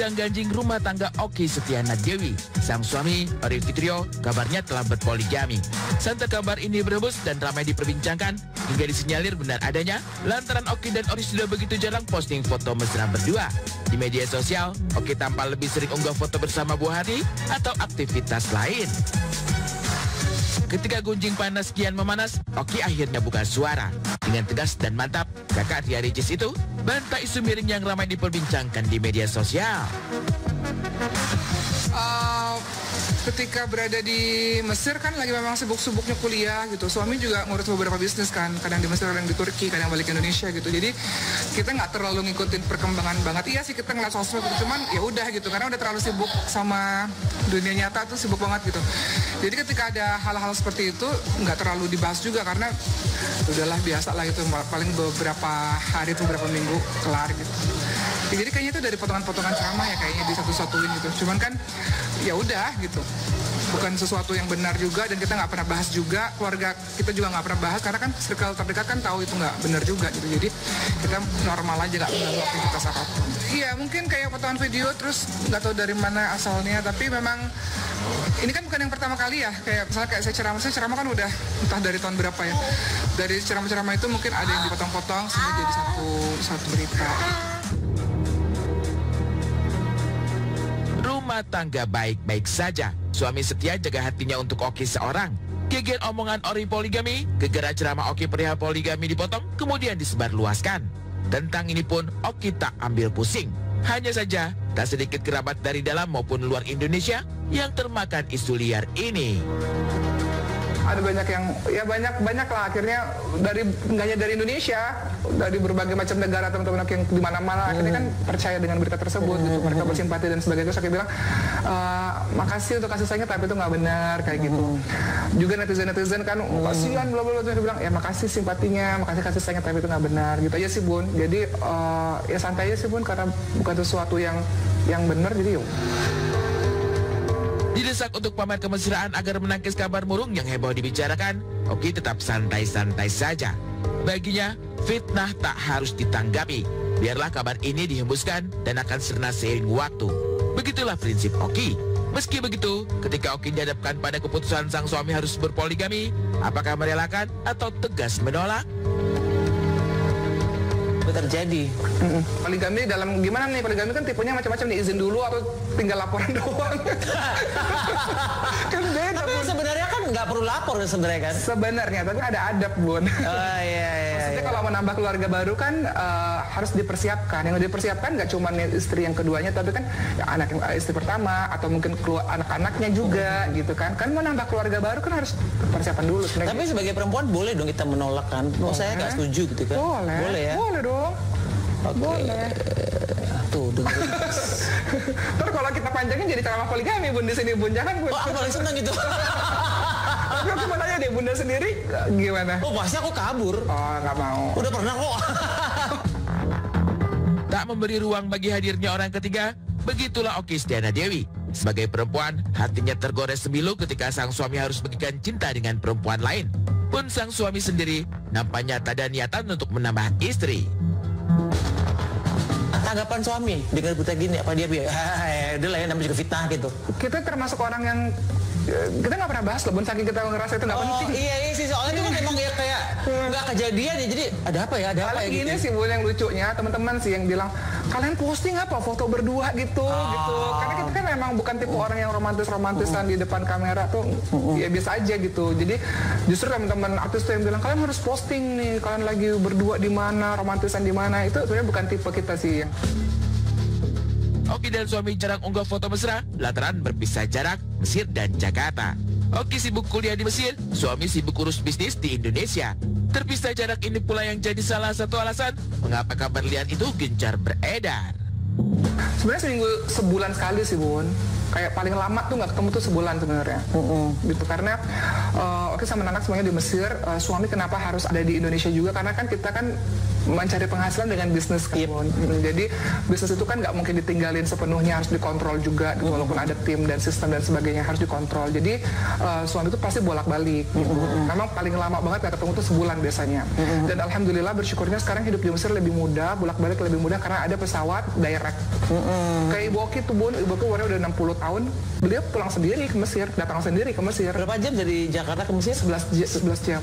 gonjang-ganjing rumah tangga Okky Setiana Dewi. Sang suami, Ori Fitrio, kabarnya telah berpoligami. Santet kabar ini berebus dan ramai diperbincangkan hingga disinyalir benar adanya lantaran Okky dan Ori sudah begitu jarang posting foto mesra berdua. Di media sosial, Okky tampak lebih sering unggah foto bersama buah hati atau aktivitas lain. Ketika gunjing panas kian memanas, Okky akhirnya buka suara. Dengan tegas dan mantap, kakak Ria Ricis itu bantah isu miring yang ramai diperbincangkan di media sosial. Ketika berada di Mesir kan lagi memang sibuk-sibuknya kuliah gitu. Suami juga ngurus beberapa bisnis kan, kadang di Mesir, kadang di Turki, kadang balik ke Indonesia gitu. Jadi kita nggak terlalu ngikutin perkembangan banget. Iya sih kita ngeliat sosmed gitu, cuman ya udah gitu karena udah terlalu sibuk sama dunia nyata tuh sibuk banget gitu. Jadi ketika ada hal-hal seperti itu nggak terlalu dibahas juga karena udahlah biasa lah gitu. Paling beberapa hari tuh beberapa minggu kelar gitu. Ya, jadi kayaknya itu dari potongan-potongan ceramah ya kayaknya di satu-satuin gitu. Cuman kan ya udah gitu. Bukan sesuatu yang benar juga dan kita nggak pernah bahas juga, keluarga kita juga nggak pernah bahas karena kan circle terdekat kan tahu itu nggak benar juga gitu. Jadi kita normal aja nggak mengganggu aktivitas apapun. Iya mungkin kayak potongan video terus nggak tahu dari mana asalnya, tapi memang ini kan bukan yang pertama kali ya. Kayak misalnya kayak saya ceramah kan udah entah dari tahun berapa ya. Dari ceramah-ceramah itu mungkin ada yang dipotong-potong sehingga jadi satu berita. Rumah tangga baik-baik saja. Suami setia jaga hatinya untuk Okky seorang. Geger omongan Ori poligami, gegara ceramah Okky perihal poligami dipotong, kemudian disebarluaskan. Tentang ini pun Okky tak ambil pusing. Hanya saja, tak sedikit kerabat dari dalam maupun luar Indonesia yang termakan isu liar ini. Ada banyak yang, ya banyak lah akhirnya dari, nggak hanya dari Indonesia, dari berbagai macam negara teman-teman yang di mana-mana akhirnya kan percaya dengan berita tersebut gitu. Mereka bersimpati dan sebagainya. Terus saya bilang, makasih untuk kasih sayangnya tapi itu nggak benar kayak gitu. Juga netizen kan, kasihan bla bla bla. Saya bilang, ya makasih simpatinya, makasih kasih sayangnya tapi itu nggak benar gitu aja sih Bun. Jadi ya santai aja sih Bun karena bukan sesuatu yang benar jadi yuk. Didesak untuk pamer kemesraan agar menangkis kabar murung yang heboh dibicarakan, Okky tetap santai-santai saja. Baginya, fitnah tak harus ditanggapi. Biarlah kabar ini dihembuskan dan akan sirna seiring waktu. Begitulah prinsip Okky. Meski begitu, ketika Okky dihadapkan pada keputusan sang suami harus berpoligami, apakah merelakan atau tegas menolak? Terjadi. Poligami dalam gimana nih? Poligami kan tipenya macam-macam nih, izin dulu atau tinggal laporan doang. Kan beda. Tapi sebenarnya kan nggak perlu lapor sebenarnya kan? Sebenarnya, tapi ada adab Bun. Oh iya. Maksudnya kalau menambah keluarga baru kan harus dipersiapkan. Yang dipersiapkan nggak cuma istri yang keduanya, tapi kan ya, istri pertama atau mungkin anak-anaknya juga gitu kan. Kan mau nambah keluarga baru kan harus persiapan dulu. Sebenarnya. Tapi sebagai perempuan boleh dong kita menolak kan? Oh, saya nggak setuju gitu kan? Boleh ya? Boleh dong. Okay. Boleh. Tuh dengerin. Terus kalau kita panjangin jadi ceramah poligami Bun di sini Bun, jangan Bun. Oh, aku paling senang gitu. Tapi aku mau tanya deh, Bunda sendiri gimana? Oh, pasti aku kabur. Oh, nggak mau. Udah pernah kok. Tak memberi ruang bagi hadirnya orang ketiga, begitulah Okky Setiana Dewi. Sebagai perempuan, hatinya tergores sembilu ketika sang suami harus bagikan cinta dengan perempuan lain. Pun sang suami sendiri nampaknya tak ada niatan untuk menambah istri. Tanggapan suami dengan berita gini, apa dia udah lah ya, namanya juga fitnah gitu. Kita termasuk orang yang kita nggak pernah bahas loh Bun, saking kita ngerasa itu nggak penting. Iya sih, soalnya itu kan emang ya kayak nggak kejadian ya, jadi ada apa ya gini gitu. sih Bun yang lucunya, teman-teman sih yang bilang kalian posting apa foto berdua gitu. Karena kita kan memang bukan tipe orang yang romantisan di depan kamera tuh ya biasa aja gitu. Jadi justru teman-teman artis tuh yang bilang kalian harus posting nih, kalian lagi berdua di mana, romantisan di mana, itu sebenarnya bukan tipe kita sih. Okky dan suami jarang unggah foto mesra lantaran berpisah jarak Mesir dan Jakarta. Okky sibuk kuliah di Mesir, suami sibuk urus bisnis di Indonesia. Terpisah jarak ini pula yang jadi salah satu alasan mengapa kabar liar itu gencar beredar. Sebenarnya sebulan sekali sih Bun. Kayak paling lama tuh nggak ketemu tuh sebulan sebenarnya. Gitu karena Okky sama anak semuanya di Mesir. Suami kenapa harus ada di Indonesia juga? Karena kan kita kan mencari penghasilan dengan bisnis kan. Jadi bisnis itu kan nggak mungkin ditinggalin sepenuhnya, harus dikontrol juga gitu, walaupun ada tim dan sistem dan sebagainya harus dikontrol. Jadi suami itu pasti bolak-balik gitu. Memang paling lama banget nggak ketemu tuh sebulan biasanya. Dan alhamdulillah bersyukurnya sekarang hidup di Mesir lebih mudah, bolak-balik lebih mudah karena ada pesawat direct. Kayak Ibu Oki tuh Bun, Ibu Oki umurnya udah 60 tahun, beliau pulang sendiri ke Mesir, datang sendiri ke Mesir. Berapa jam dari Jakarta ke Mesir? 11 jam.